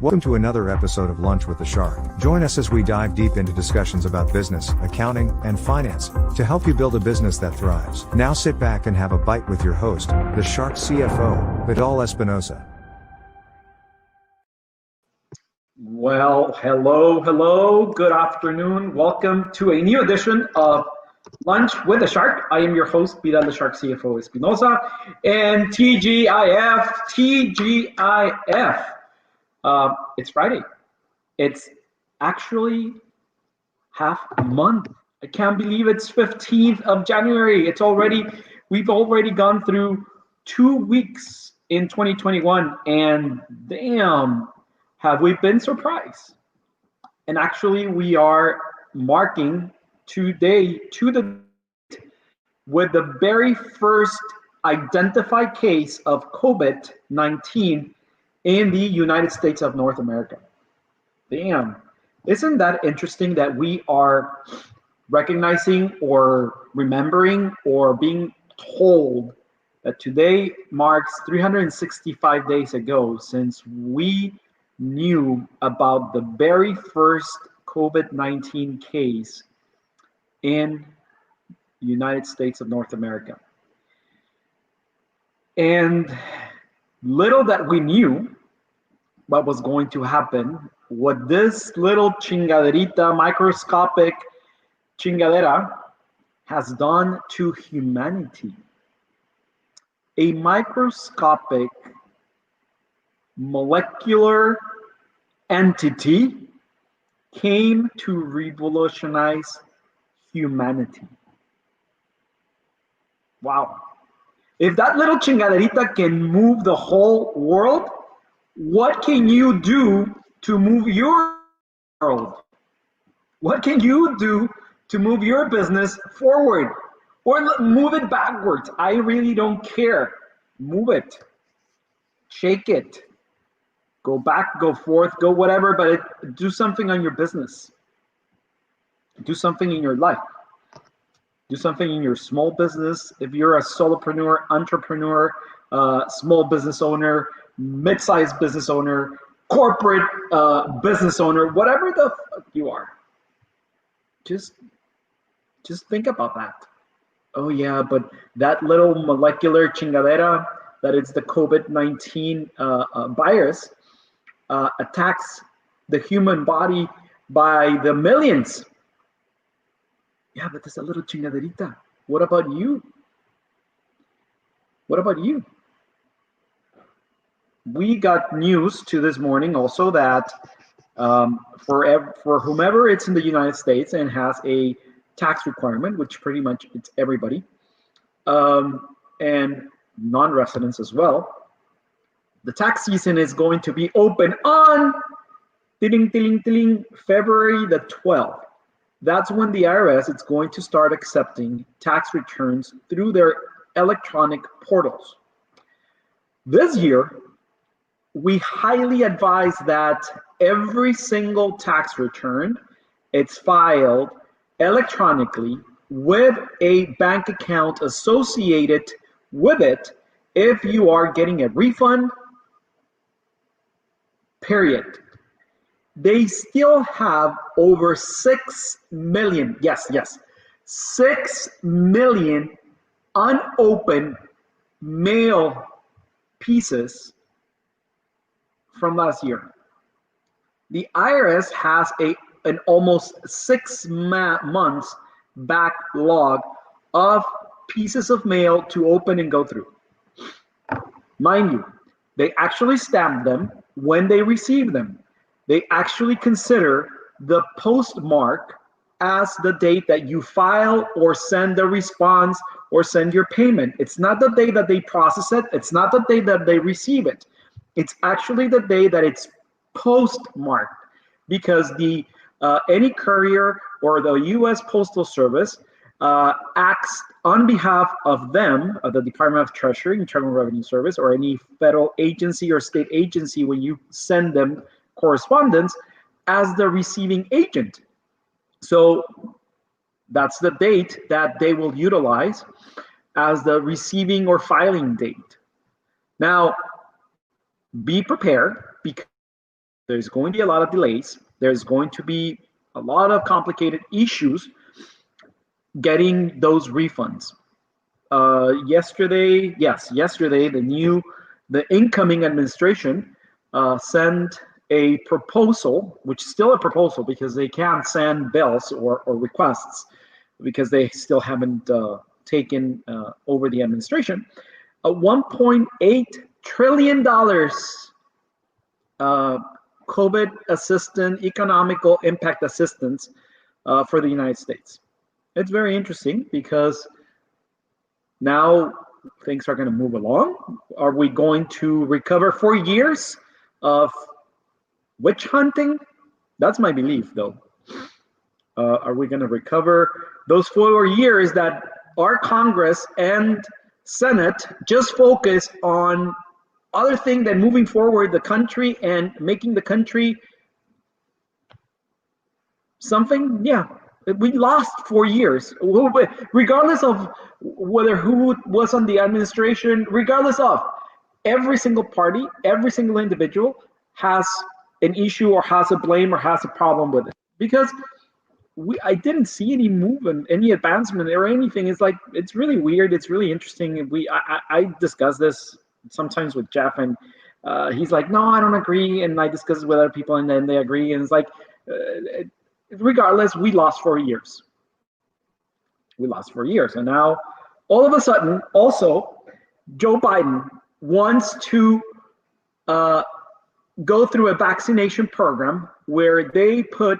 Welcome to another episode of Lunch with the Shark. Join us as we dive deep into discussions about business, accounting, and finance to help you build a business that thrives. Now sit back and have a bite with your host, the Shark CFO, Vidal Espinosa. Well, hello, good afternoon. Welcome to a new edition of Lunch with the Shark. I am your host, Vidal, the Shark CFO Espinosa, and TGIF. It's Friday. It's actually half a month. I can't believe it's 15th of January. We've already gone through 2 weeks in 2021, and damn, have we been surprised? And actually, we are marking today with the very first identified case of COVID-19 in the United States of North America. Damn, isn't that interesting that we are recognizing or remembering or being told that today marks 365 days ago since we knew about the very first COVID-19 case in the United States of North America. And little that we knew what was going to happen, what this little chingaderita, microscopic chingadera has done to humanity. A microscopic molecular entity came to revolutionize humanity. Wow. If that little chingaderita can move the whole world, what can you do to move your world? What can you do to move your business forward or move it backwards? I really don't care. Move it. Shake it. Go back, go forth, go whatever, but do something on your business. Do something in your life. Do something in your small business. If you're a solopreneur, entrepreneur, small business owner, mid-sized business owner, corporate business owner, whatever the fuck you are, just think about that. Oh yeah, but that little molecular chingadera, that is the COVID-19 virus, attacks the human body by the millions. Yeah, but there's a little chingaderita. What about you? What about you? We got news to this morning also that for whomever it's in the United States and has a tax requirement, which pretty much it's everybody, and non-residents as well, the tax season is going to be open on February the 12th. That's when the IRS is going to start accepting tax returns through their electronic portals. This year, we highly advise that every single tax return, it's filed electronically with a bank account associated with it if you are getting a refund, period. They still have over 6 million, yes, 6 million unopened mail pieces from last year. The IRS has an almost 6 months backlog of pieces of mail to open and go through. Mind you, they actually stamp them when they receive them. They actually consider the postmark as the date that you file or send the response or send your payment. It's not the day that they process it. It's not the day that they receive it. It's actually the day that it's postmarked, because the any courier or the U.S. Postal Service acts on behalf of them, of the Department of Treasury, Internal Revenue Service, or any federal agency or state agency when you send them correspondence, as the receiving agent. So that's the date that they will utilize as the receiving or filing date. Now, be prepared, because There's going to be a lot of delays. There's going to be a lot of complicated issues getting those refunds. Yesterday, the incoming administration sent a proposal, which is still a proposal because they can't send bills or requests because they still haven't taken over the administration. $1.8 trillion COVID assistance, economical impact assistance for the United States. It's very interesting because now things are going to move along. Are we going to recover 4 years of witch hunting? That's my belief, though. Are we going to recover those 4 years that our Congress and Senate just focus on other thing than moving forward the country and making the country something? Yeah, we lost 4 years, regardless of whether who was on the administration, regardless of every single party, every single individual has an issue or has a blame or has a problem with it. Because I didn't see any movement, any advancement or anything. It's like, it's really weird. It's really interesting. I discuss this sometimes with Jeff, and he's like, no, I don't agree. And I discuss it with other people, and then they agree. And it's like, regardless, we lost 4 years. We lost 4 years. And now, all of a sudden, also, Joe Biden wants to go through a vaccination program where they put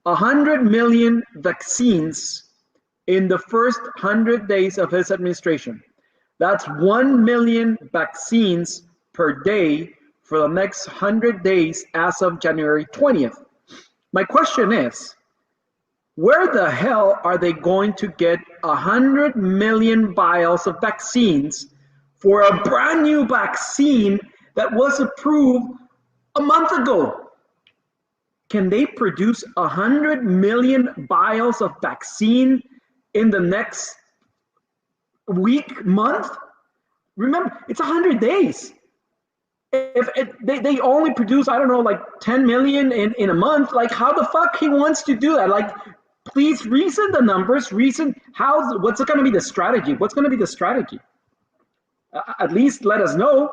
100 million vaccines in the first 100 days of his administration. That's 1 million vaccines per day for the next 100 days as of January 20th. My question is, where the hell are they going to get 100 million vials of vaccines for a brand new vaccine that was approved a month ago? Can they produce 100 million vials of vaccine in the next week, month? Remember, it's 100 days. If they only produce, I don't know, like 10 million in a month, like how the fuck he wants to do that? Like, please reason the numbers, reason what's going to be the strategy? What's going to be the strategy? At least let us know.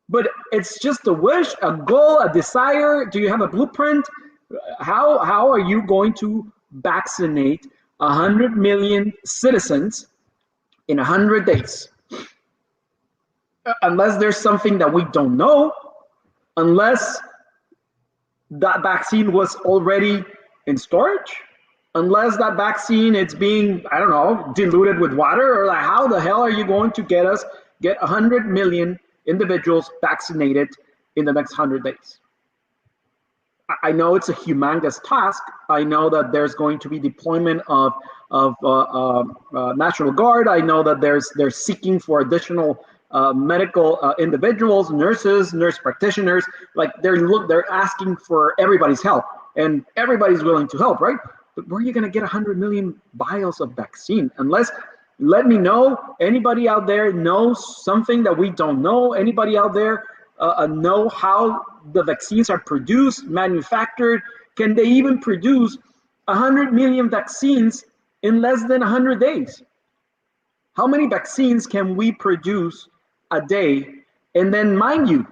But it's just a wish, a goal, a desire. Do you have a blueprint? How are you going to vaccinate 100 million citizens in 100 days? Unless there's something that we don't know, unless that vaccine was already in storage, unless that vaccine it's being, I don't know, diluted with water, or like how the hell are you going to get 100 million individuals vaccinated in the next 100 days? I know it's a humongous task. I know that there's going to be deployment of National Guard. I know that they're seeking for additional medical individuals, nurses, nurse practitioners. Like they're asking for everybody's help, and everybody's willing to help, right? But where are you going to get 100 million vials of vaccine? Unless, let me know, anybody out there knows something that we don't know? Anybody out there know how the vaccines are produced, manufactured? Can they even produce 100 million vaccines in less than 100 days? How many vaccines can we produce a day? And then, mind you,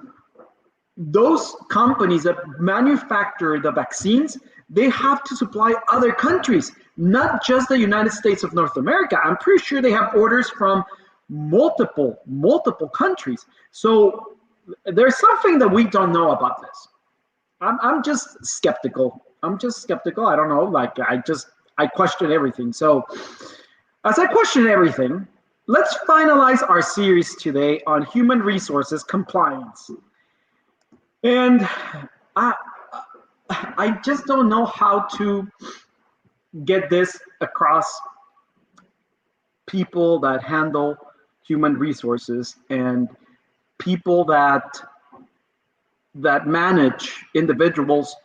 those companies that manufacture the vaccines, they have to supply other countries, not just the United States of North America. I'm pretty sure they have orders from multiple countries. So there's something that we don't know about this. I'm just skeptical. I don't know. Like I question everything. So as I question everything, let's finalize our series today on human resources compliance. And I just don't know how to get this across people that handle human resources and people that manage individuals,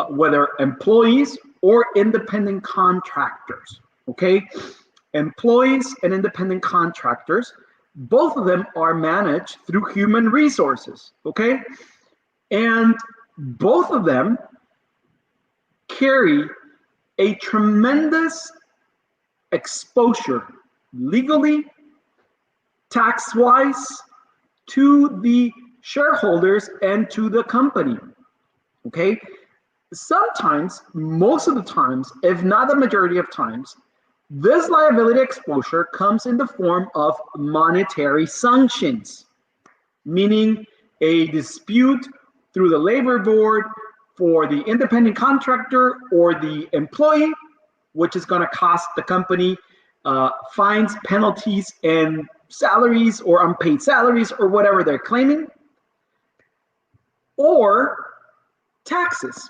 whether employees or independent contractors, okay? Employees and independent contractors, both of them are managed through human resources, okay? And both of them carry a tremendous exposure legally, tax-wise, to the shareholders and to the company. Okay? Sometimes, most of the times, if not the majority of times, this liability exposure comes in the form of monetary sanctions, meaning a dispute through the labor board for the independent contractor or the employee, which is going to cost the company fines, penalties, and salaries or unpaid salaries or whatever they're claiming, or taxes.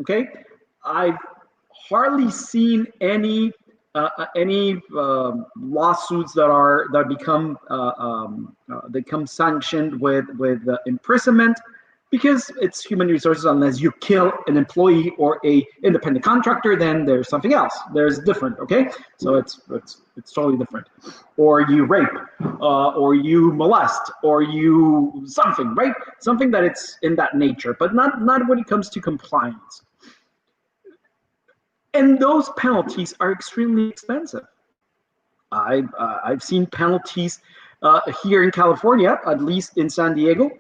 Okay, I've hardly seen any lawsuits that become sanctioned with imprisonment, because it's human resources. Unless you kill an employee or a independent contractor, then there's something else. There's different. Okay, so it's totally different. Or you rape, or you molest, or you something, right? Something that it's in that nature, but not when it comes to compliance. And those penalties are extremely expensive. I've seen penalties here in California, at least in San Diego,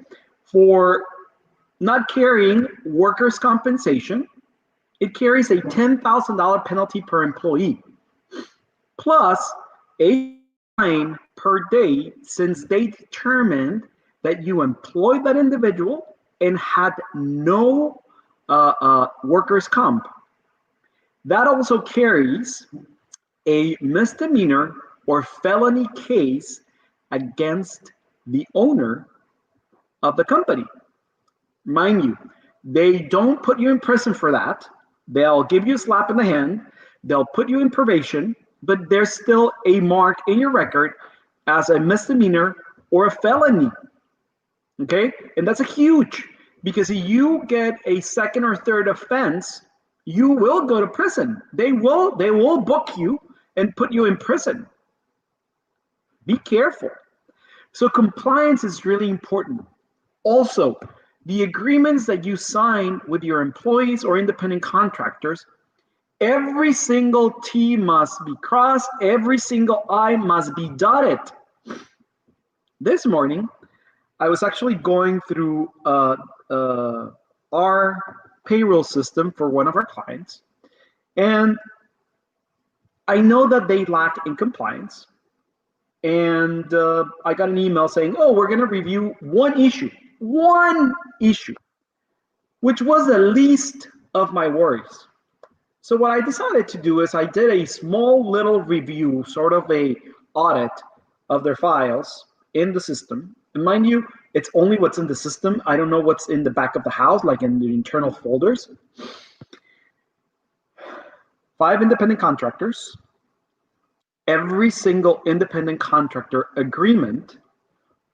for not carrying workers' compensation. It carries a $10,000 penalty per employee, plus a fine per day, since they determined that you employed that individual and had no workers' comp. That also carries a misdemeanor or felony case against the owner of the company. Mind you, they don't put you in prison for that. They'll give you a slap in the hand. They'll put you in probation, but there's still a mark in your record as a misdemeanor or a felony. Okay? And that's a huge, because if you get a second or third offense, you will go to prison. They will book you and put you in prison. Be careful. So compliance is really important. Also, the agreements that you sign with your employees or independent contractors, every single T must be crossed, every single I must be dotted. This morning, I was actually going through our payroll system for one of our clients, and I know that they lack in compliance, and I got an email saying, oh, we're going to review one issue, which was the least of my worries. So what I decided to do is I did a small little review, sort of a audit of their files in the system. And mind you, it's only what's in the system. I don't know what's in the back of the house, like in the internal folders. 5 independent contractors. Every single independent contractor agreement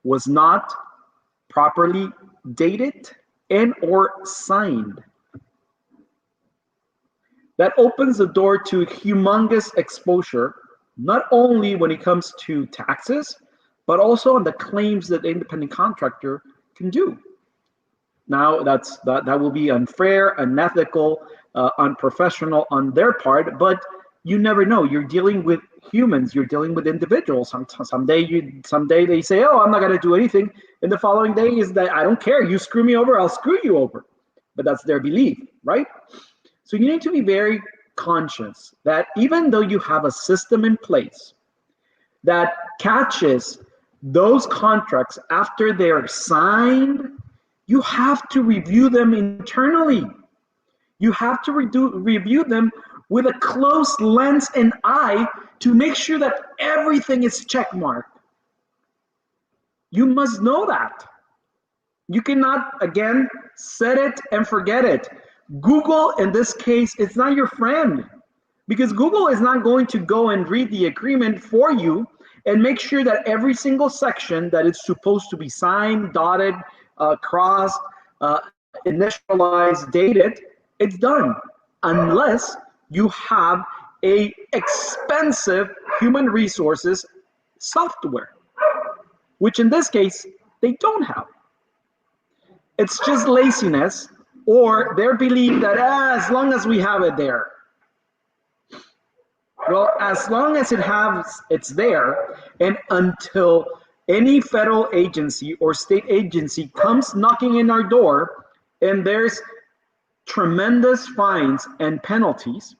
was not properly dated and or signed. That opens the door to humongous exposure, not only when it comes to taxes, but also on the claims that the independent contractor can do. Now, that will be unfair, unethical, unprofessional on their part, but you never know. You're dealing with humans. You're dealing with individuals. Someday they say, oh, I'm not going to do anything. And the following day is that, I don't care. You screw me over, I'll screw you over. But that's their belief, right? So you need to be very conscious that even though you have a system in place that catches those contracts after they're signed, you have to review them internally. You have to review them with a close lens and eye to make sure that everything is checkmarked. You must know that. You cannot, again, set it and forget it. Google, in this case, it's not your friend, because Google is not going to go and read the agreement for you and make sure that every single section that is supposed to be signed, dotted, crossed, initialized, dated, it's done, unless you have a expensive human resources software, which in this case, they don't have. It's just laziness Or they believe that as long as we have it there. Well, as long as it's there, and until any federal agency or state agency comes knocking in our door, and there's tremendous fines and penalties,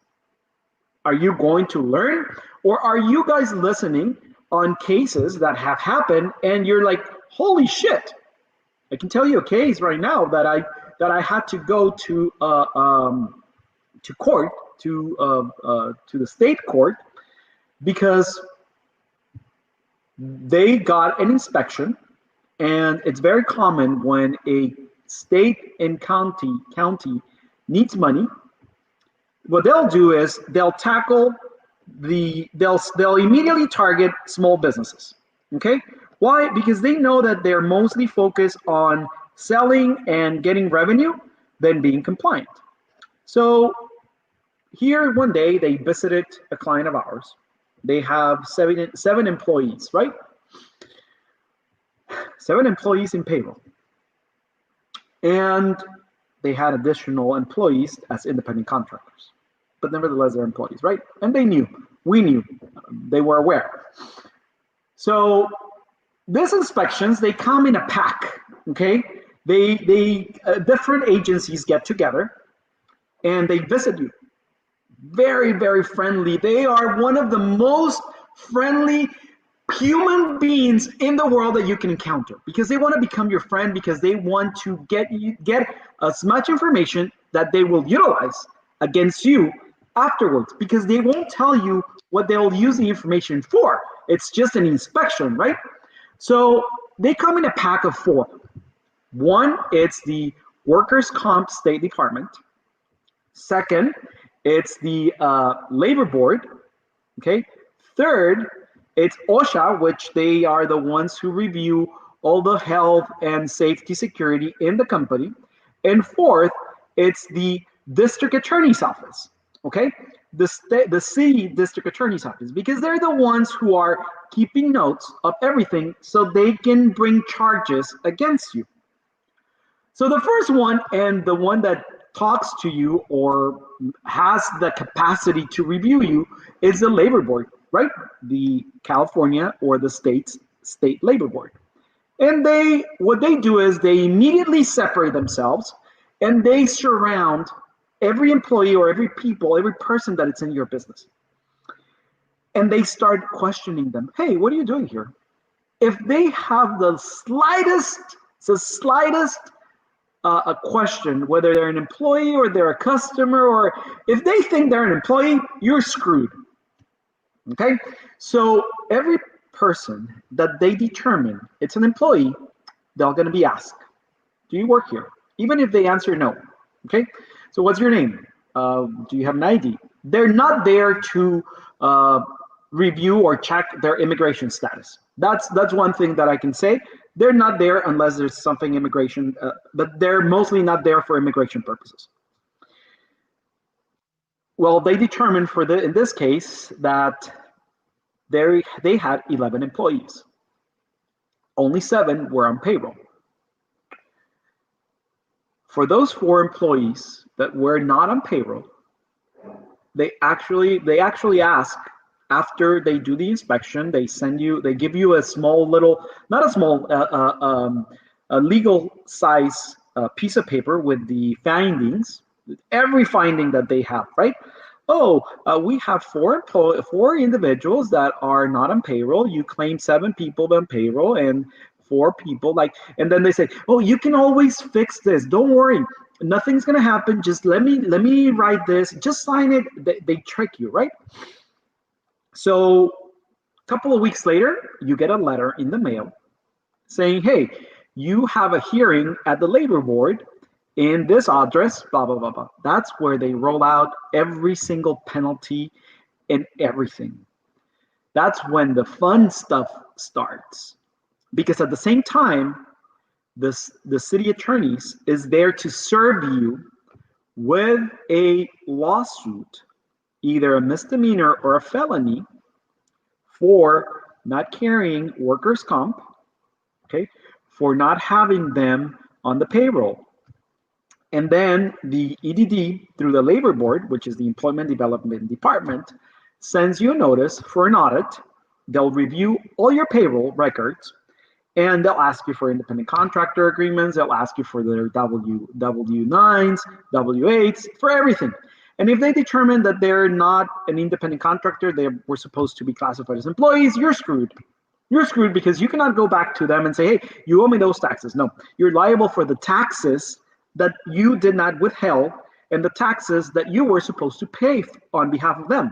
are you going to learn? Or are you guys listening on cases that have happened and you're like, holy shit? I can tell you a case right now that I had to go to court, to the state court, because they got an inspection, and it's very common when a state and county needs money. What they'll do is they'll immediately target small businesses. Okay, why? Because they know that they're mostly focused on selling and getting revenue than being compliant. So here one day they visited a client of ours. They have seven employees, right? 7 employees in payroll. And they had additional employees as independent contractors. But nevertheless, they're employees, right? And we knew, they were aware. So these inspections, they come in a pack, okay? Different agencies get together and they visit you. Very, very friendly. They are one of the most friendly human beings in the world that you can encounter, because they want to become your friend, because they want to get as much information that they will utilize against you afterwards, because they won't tell you what they'll use the information for. It's just an inspection, right? So they come in a pack of 4. One, it's the Workers' Comp State Department. Second, it's the Labor Board. Okay. Third, it's OSHA, which they are the ones who review all the health and safety security in the company. And fourth, it's the District Attorney's Office. Okay, the city District Attorney's Office, because they're the ones who are keeping notes of everything so they can bring charges against you. So the first one, and the one that talks to you or has the capacity to review you, is the Labor Board, right? The California or the state Labor Board. And what they do is they immediately separate themselves, and they surround every employee or every person that it's in your business. And they start questioning them. Hey, what are you doing here? If they have the slightest a question, whether they're an employee or they're a customer, or if they think they're an employee, you're screwed. Okay? So every person that they determine it's an employee, they're going to be asked, do you work here? Even if they answer no. Okay? So what's your name? Do you have an ID? They're not there to review or check their immigration status. That's one thing that I can say. They're not there unless there's something immigration, but they're mostly not there for immigration purposes. Well, they determined in this case that they had 11 employees. Only 7 were on payroll. For those 4 employees that were not on payroll, they actually ask, after they do the inspection, they give you a small little, not a small, a legal size piece of paper with the findings, every finding that they have, right? Oh, we have 4 individuals that are not on payroll. You claim 7 people on payroll and 4 people, and then they say, oh, you can always fix this. Don't worry. Nothing's going to happen. Just let me write this. Just sign it. They trick you, right? So a couple of weeks later, you get a letter in the mail saying, hey, you have a hearing at the Labor Board in this address, blah, blah, blah, blah. That's where they roll out every single penalty and everything. That's when the fun stuff starts. Because at the same time, the city attorneys is there to serve you with a lawsuit, either a misdemeanor or a felony, for not carrying workers' comp, okay, for not having them on the payroll. And then the EDD, through the Labor Board, which is the Employment Development Department, sends you a notice for an audit. They'll review all your payroll records, and they'll ask you for independent contractor agreements. They'll ask you for their W-9s, W-8s, for everything. And if they determine that they're not an independent contractor, they were supposed to be classified as employees, you're screwed. You're screwed because you cannot go back to them and say, hey, you owe me those taxes. No, you're liable for the taxes that you did not withhold and the taxes that you were supposed to pay on behalf of them.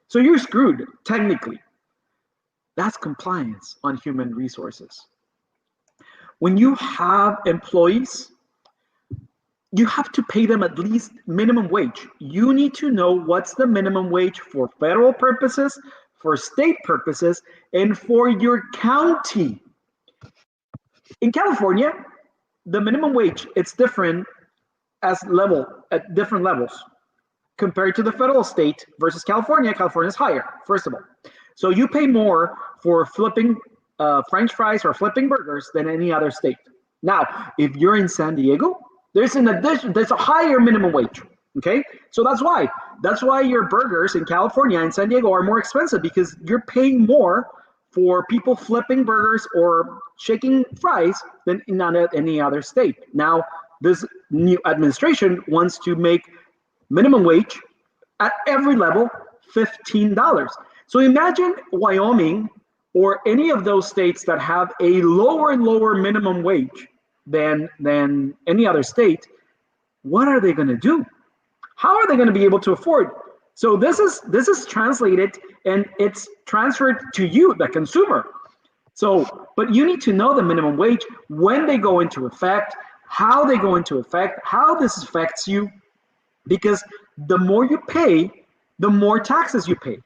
So you're screwed, technically. That's compliance on human resources. When you have employees, you have to pay them at least minimum wage. You need to know what's the minimum wage for federal purposes, for state purposes, and for your county. In California, the minimum wage, it's different at different levels compared to the federal state versus California. California is higher, first of all. So you pay more for flipping French fries or flipping burgers than any other state. Now, if you're in San Diego, there's a higher minimum wage. Okay, so that's why your burgers in California and San Diego are more expensive, because you're paying more for people flipping burgers or shaking fries than in any other state. Now, this new administration wants to make minimum wage at every level $15. So imagine Wyoming or any of those states that have a lower and lower minimum wage than any other state. What are they going to do? How are they going to be able to afford? So this is translated and it's transferred to you, the consumer. So, but you need to know the minimum wage, when they go into effect, how they go into effect, how this affects you, because the more you pay, the more taxes you pay.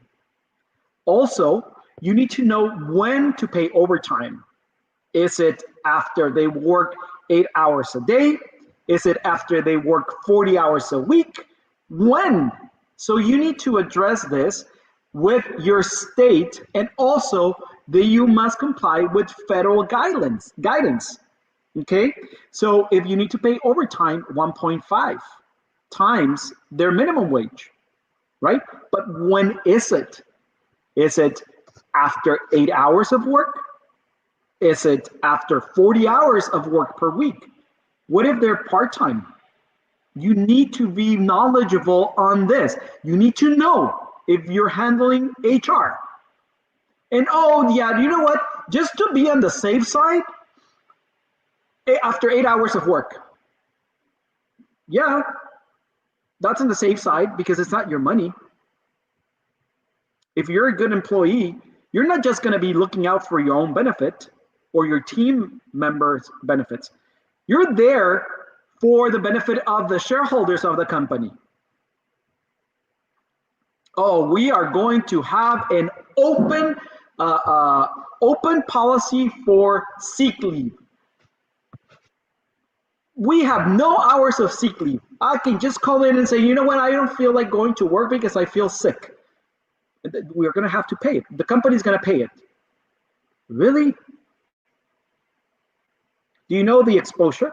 Also, you need to know when to pay overtime. Is it after they work 8 hours a day? Is it after they work 40 hours a week? When? So you need to address this with your state, and also that you must comply with federal guidance. Okay? So if you need to pay overtime, 1.5 times their minimum wage, right? But when is it? Is it after 8 hours of work? Is it after 40 hours of work per week? What if they're part-time? You need to be knowledgeable on this. You need to know if you're handling HR. And oh yeah, you know what? Just to be on the safe side, after 8 hours of work. Yeah, that's on the safe side because it's not your money. If you're a good employee, you're not just going to be looking out for your own benefit or your team members' benefits. You're there for the benefit of the shareholders of the company. Oh, we are going to have an open policy for sick leave. We have no hours of sick leave. I can just call in and say, you know what, I don't feel like going to work because I feel sick. We're going to have to pay it. The company's going to pay it. Really? Do you know the exposure?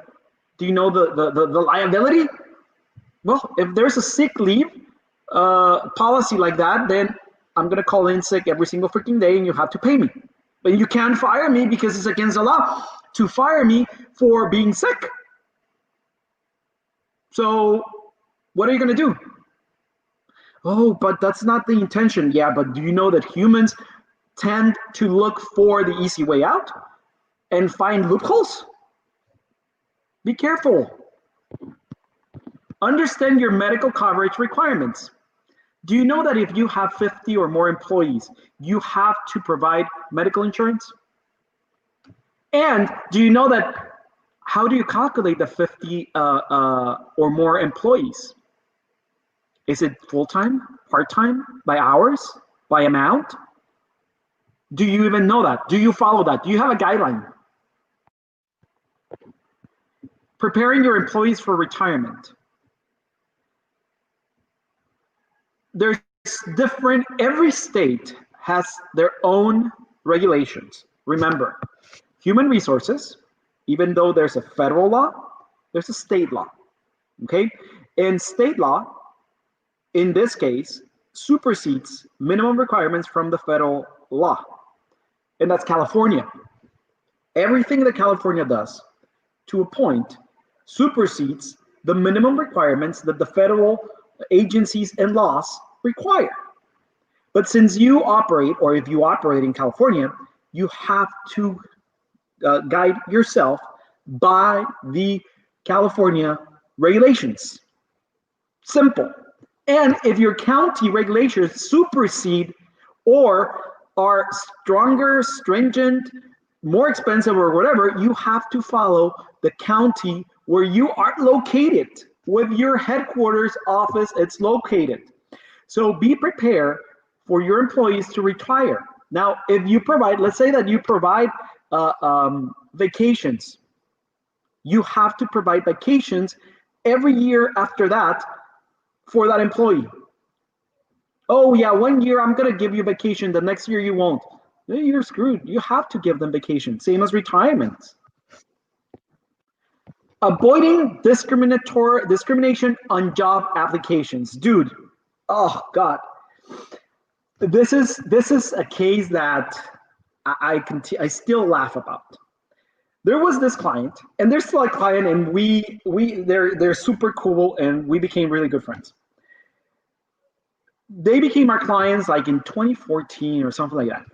Do you know the liability? Well, if there's a sick leave policy like that, then I'm going to call in sick every single freaking day and you have to pay me. But you can't fire me because it's against the law to fire me for being sick. So what are you going to do? Oh, but that's not the intention. Yeah, but do you know that humans tend to look for the easy way out and find loopholes? Be careful. Understand your medical coverage requirements. Do you know that if you have 50 or more employees, you have to provide medical insurance? And do you know that, how do you calculate the 50 or more employees? Is it full-time, part-time, by hours, by amount? Do you even know that? Do you follow that? Do you have a guideline? Preparing your employees for retirement. There's different, every state has their own regulations. Remember, human resources, even though there's a federal law, there's a state law. Okay? And state law, in this case, supersedes minimum requirements from the federal law. And that's California. Everything that California does to a point supersedes the minimum requirements that the federal agencies and laws require. But since you operate, or if you operate in California, you have to guide yourself by the California regulations. Simple. And if your county regulations supersede or are stronger, stringent, more expensive, or whatever, you have to follow the county where you are located, with your headquarters office it's located. So be prepared for your employees to retire. Now, if you provide, let's say that you provide vacations, you have to provide vacations every year after that for that employee. Oh yeah, 1 year I'm gonna give you vacation, the next year you won't. You're screwed. You have to give them vacation, same as retirement. Avoiding discrimination on job applications. Dude, oh God. This is a case that I still laugh about. There was this client, and there's still a client, and they're super cool, and we became really good friends. They became our clients like in 2014 or something like that.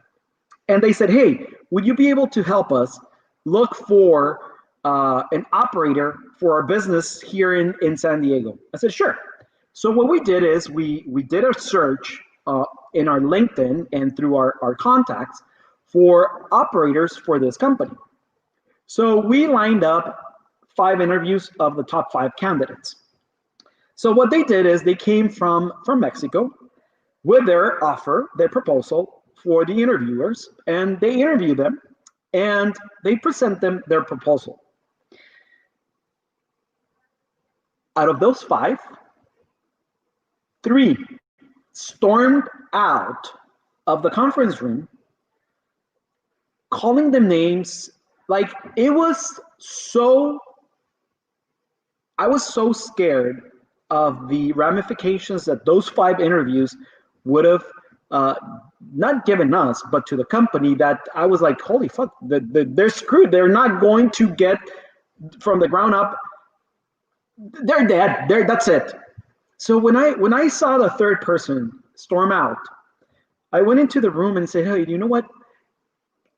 And they said, hey, would you be able to help us look for an operator for our business here in San Diego? I said, sure. So what we did is we did a search in our LinkedIn and through our contacts for operators for this company. So we lined up 5 interviews of the top 5 candidates. So what they did is they came from Mexico with their offer, their proposal for the interviewers, and they interview them and they present them their proposal. Out of those 5, 3 stormed out of the conference room, calling them names. Like, it was so, I was so scared of the ramifications that those 5 interviews would have not given us, but to the company, that I was like, holy fuck, they're screwed. They're not going to get from the ground up. They're dead. That's it. So when I saw the 3rd person storm out, I went into the room and said, hey, you know what?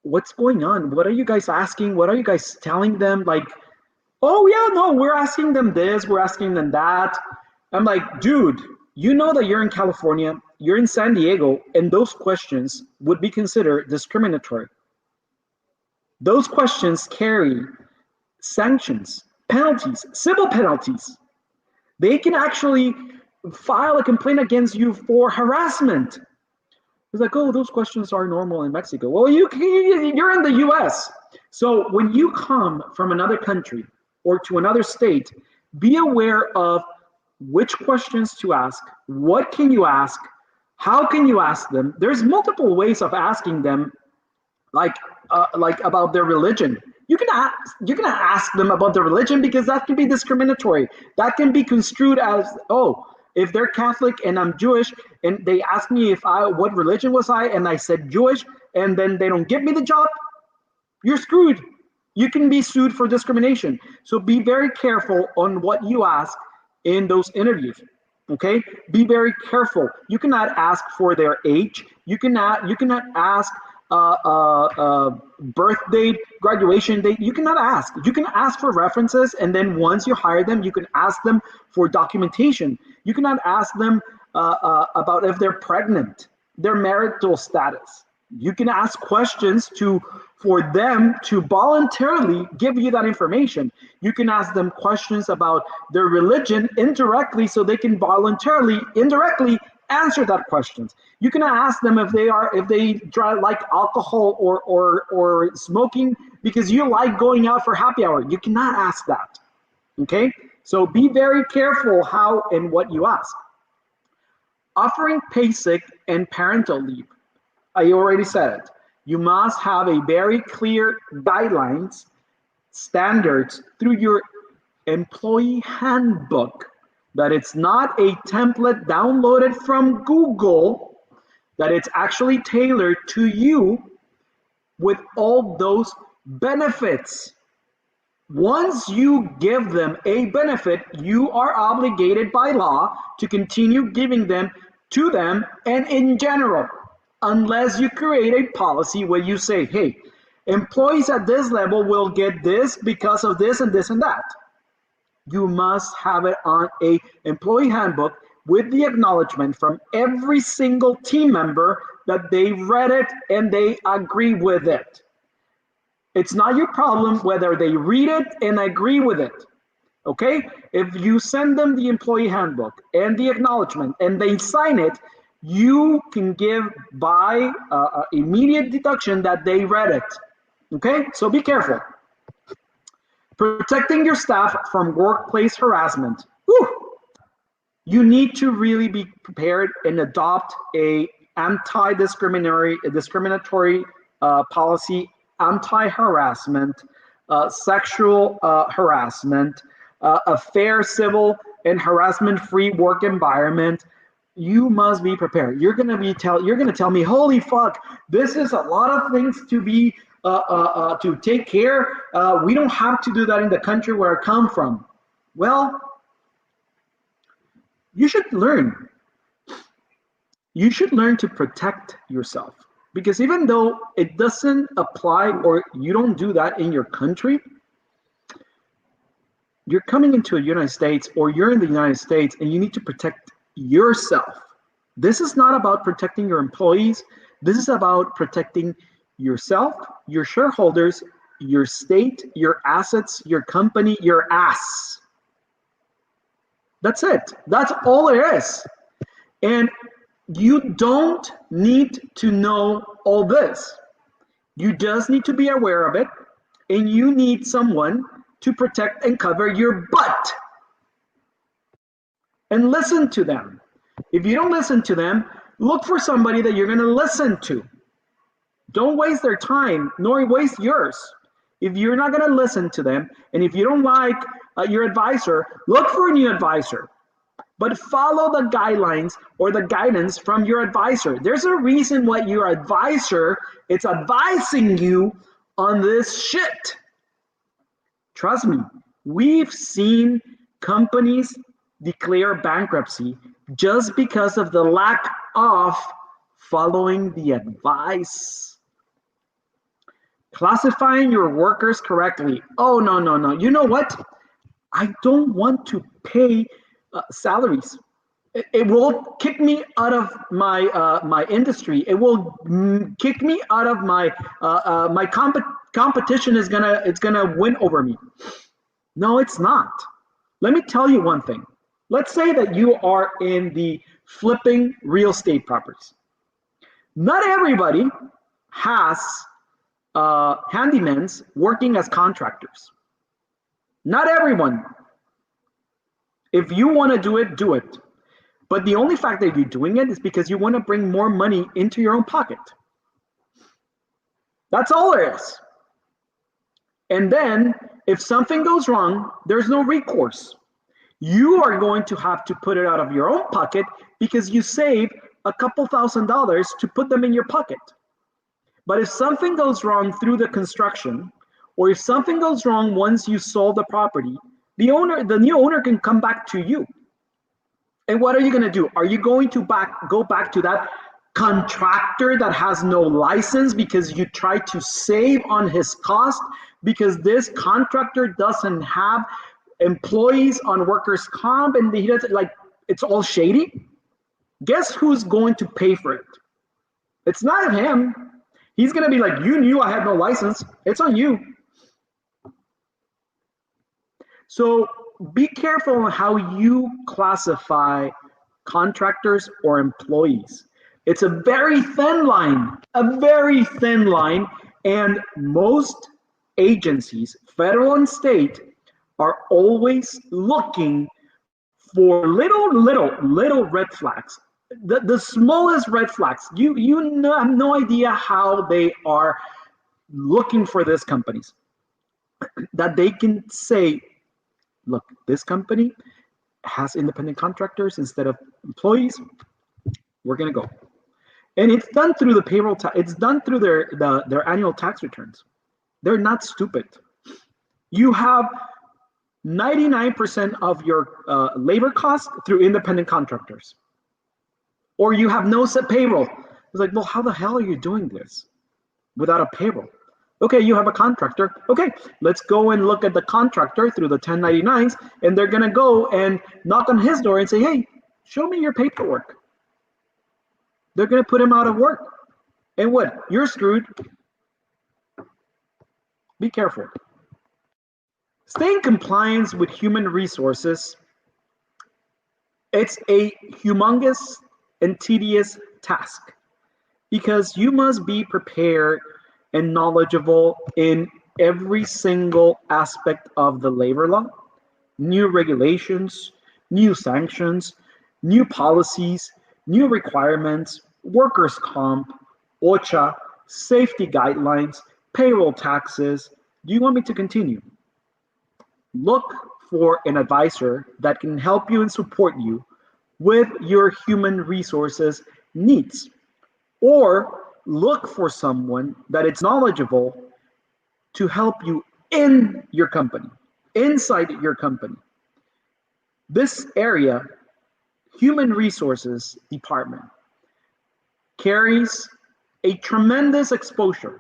What's going on? What are you guys asking? What are you guys telling them? Like, oh yeah, no, we're asking them this, we're asking them that. I'm like, dude, you know that you're in California, you're in San Diego, and those questions would be considered discriminatory. Those questions carry sanctions, penalties, civil penalties. They can actually file a complaint against you for harassment. It's like, oh, those questions are normal in Mexico. Well, you're in the US. So when you come from another country or to another state, be aware of which questions to ask, what can you ask, how can you ask them. There's multiple ways of asking them, like about their religion. You can ask them about their religion, because that can be discriminatory. That can be construed as, oh, if they're Catholic and I'm Jewish, and they ask me what religion was I, and I said Jewish, and then they don't give me the job, you're screwed. You can be sued for discrimination. So be very careful on what you ask in those interviews. Okay, be very careful. You cannot ask for their age. You cannot ask birth date, graduation date. You cannot ask. You can ask for references, and then once you hire them, you can ask them for documentation. You cannot ask them about if they're pregnant, their marital status. You can ask questions for them to voluntarily give you that information. You can ask them questions about their religion indirectly, so they can voluntarily, indirectly answer that questions. You can ask them if they like alcohol or smoking because you like going out for happy hour. You cannot ask that. Okay? So be very careful how and what you ask. Offering pay sick and parental leave. I already said it. You must have a very clear guidelines, standards through your employee handbook, that it's not a template downloaded from Google, that it's actually tailored to you with all those benefits. Once you give them a benefit, you are obligated by law to continue giving them to them and in general, unless you create a policy where you say, hey, employees at this level will get this because of this and this and that. You must have it on a employee handbook with the acknowledgement from every single team member that they read it and they agree with it. It's not your problem whether they read it and agree with it. Okay? If you send them the employee handbook and the acknowledgement and they sign it, you can give by immediate deduction that they read it. Okay? So be careful. Protecting your staff from workplace harassment. Whew. You need to really be prepared and adopt a discriminatory policy, anti-harassment, sexual harassment, a fair, civil, and harassment-free work environment. You must be prepared. You're gonna tell me, holy fuck, this is a lot of things to be to take care. We don't have to do that in the country where I come from. Well, you should learn. You should learn to protect yourself, because even though it doesn't apply or you don't do that in your country, you're coming into the United States or you're in the United States and you need to protect yourself. This is not about protecting your employees. This is about protecting yourself, your shareholders, your state, your assets, your company, your ass. That's it. That's all there is. And you don't need to know all this. You just need to be aware of it, and you need someone to protect and cover your butt. And listen to them. If you don't listen to them, look for somebody that you're going to listen to. Don't waste their time, nor waste yours. If you're not going to listen to them, and if you don't like your advisor, look for a new advisor. But follow the guidelines or the guidance from your advisor. There's a reason why your advisor is advising you on this shit. Trust me, we've seen companies declare bankruptcy just because of the lack of following the advice. Classifying your workers correctly. Oh, no. You know what? I don't want to pay salaries. It will kick me out of my my industry. It will kick me out of my my competition is gonna win over me. No, it's not. Let me tell you one thing. Let's say that you are in the flipping real estate properties. Not everybody has handymans working as contractors. Not everyone. If you want to do it, do it. But the only fact that you're doing it is because you want to bring more money into your own pocket. That's all there is. And then if something goes wrong, there's no recourse. You are going to have to put it out of your own pocket because you save a couple $1,000s to put them in your pocket. But if something goes wrong through the construction, or if something goes wrong once you sold the property, the new owner can come back to you. And what are you going to do? Are you going to go back to that contractor that has no license because you try to save on his cost because this contractor doesn't have employees on workers' comp and he doesn't, like, it's all shady? Guess who's going to pay for it? It's not him. He's going to be like, you knew I had no license. It's on you. So be careful on how you classify contractors or employees. It's a very thin line, and most agencies, federal and state, are always looking for little red flags. The smallest red flags. You have no idea how they are looking for these companies. That they can say, look, this company has independent contractors instead of employees. We're going to go. And it's done through the payroll. It's done through their annual tax returns. They're not stupid. You have 99% of your labor costs through independent contractors. Or you have no set payroll. It's like, well, how the hell are you doing this without a payroll? Okay, you have a contractor. Okay, let's go and look at the contractor through the 1099s, and they're going to go and knock on his door and say, hey, show me your paperwork. They're going to put him out of work. And what? You're screwed. Be careful. Stay in compliance with human resources. It's a humongous and tedious task because you must be prepared and knowledgeable in every single aspect of the labor law, new regulations, new sanctions, new policies, new requirements, workers' comp, OSHA, safety guidelines, payroll taxes. Do you want me to continue? Look for an advisor that can help you and support you with your human resources needs, or look for someone that is knowledgeable to help you in your company, inside your company. This area, human resources department, carries a tremendous exposure.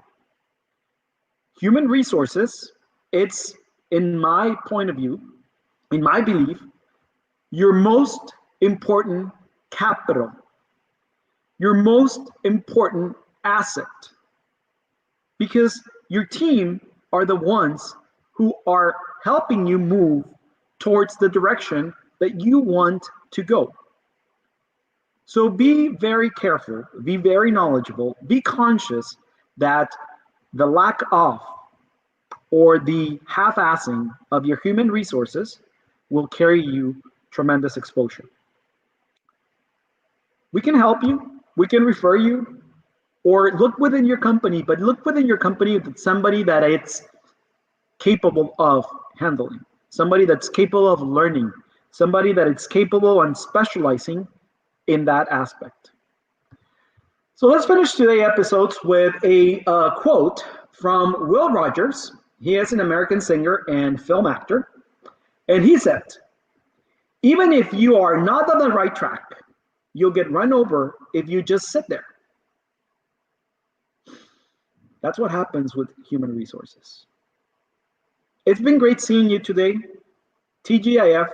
Human resources, it's, in my point of view, in my belief, your most important capital, your most important asset, because your team are the ones who are helping you move towards the direction that you want to go. So be very careful, be very knowledgeable, be conscious that the lack of or the half-assing of your human resources will carry you tremendous exposure. We can help you, we can refer you, or look within your company, but look within your company with somebody that it's capable of handling, somebody that's capable of learning, somebody that it's capable and specializing in that aspect. So let's finish today's episodes with a quote from Will Rogers. He is an American singer and film actor. And he said, even if you are not on the right track, you'll get run over if you just sit there. That's what happens with human resources. It's been great seeing you today. TGIF,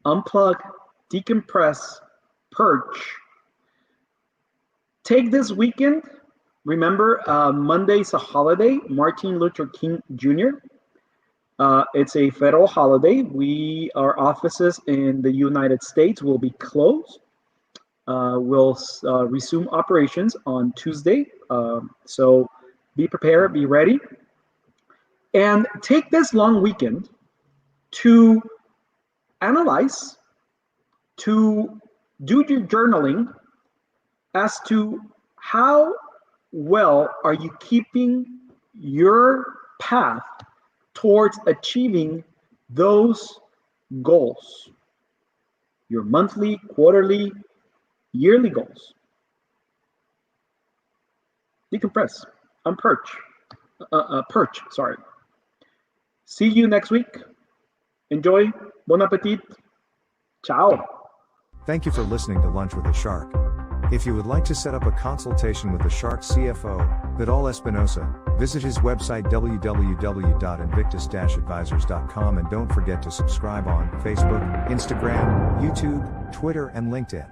unplug, decompress, purge. Take this weekend. Remember, Monday's a holiday, Martin Luther King Jr. It's a federal holiday. Our offices in the United States will be closed. We'll resume operations on Tuesday. So be prepared, be ready. And take this long weekend to analyze, to do your journaling as to how well are you keeping your path towards achieving those goals, your monthly, quarterly, yearly goals. Decompress, perch, sorry. See you next week. Enjoy. Bon appetit. Ciao. Thank you for listening to Lunch with a Shark. If you would like to set up a consultation with the Shark CFO, Vidal Espinosa, visit his website www.invictus-advisors.com and don't forget to subscribe on Facebook, Instagram, YouTube, Twitter, and LinkedIn.